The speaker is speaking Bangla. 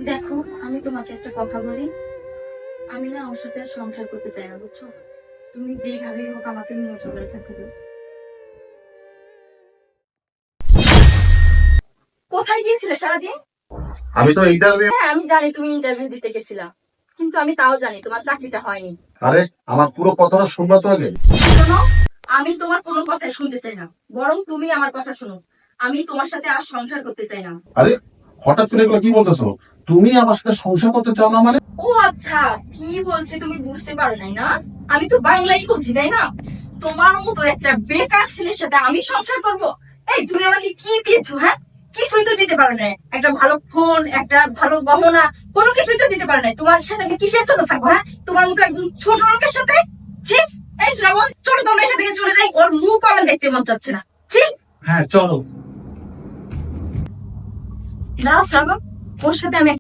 দেখো, আমি তোমাকে একটা কথা বলি। আমি না ওর সাথে আর সংসার করতে চাই না, বুঝছো? তুমি যেভাবেই হোক আমাকে নিয়ে চলে এখান থেকে। কোথায় গিয়েছিলে সারাদিন? আমি তো ইন্টারভিউ। হ্যাঁ, আমি জানি তুমি ইন্টারভিউ দিতে গেছিলা, কিন্তু আমি তাও জানি তোমার চাকরিটা হয়নি। আরে আমার পুরো কথাটা শুনবা তো আগে। শোনো, আমি তোমার কোনো কথাই শুনতে চাই না, বরং তুমি আমার কথা শোনো। আমি তোমার সাথে আর সংসার করতে চাই না। আরে হঠাৎ করে এগুলো কি বলতেছো? তুমি আমার সাথে সংসার করতে চাও না মানে? ও আচ্ছা, কি বলছি তুমি বুঝতে পারো নাই না? আমি তো বাংলাই বলছি, তাই না? তোমার মতো একটা বেকার ছেলের সাথে আমি সংসার করব? এই তুমি আমাকে কি দিয়েছো? হ্যাঁ, কিছুই তো দিতে পারো না। একটা ভালো ফোন, একটা ভালো গহনা, কোনো কিছুই তো দিতে পারো না। তোমার সাথে আমি কিসের জন্য থাকবো? হ্যাঁ, তোমার মতো একদম ছোট লোকের সাথে? ঠিক। এই শ্রাবণ, চলো তোমরা এখান থেকে চলে যাই, ওর মুখ আমার দেখতে মন চাচ্ছে না। ঠিক। হ্যাঁ চলো। না শ্রাবণ, ওর সাথে আমি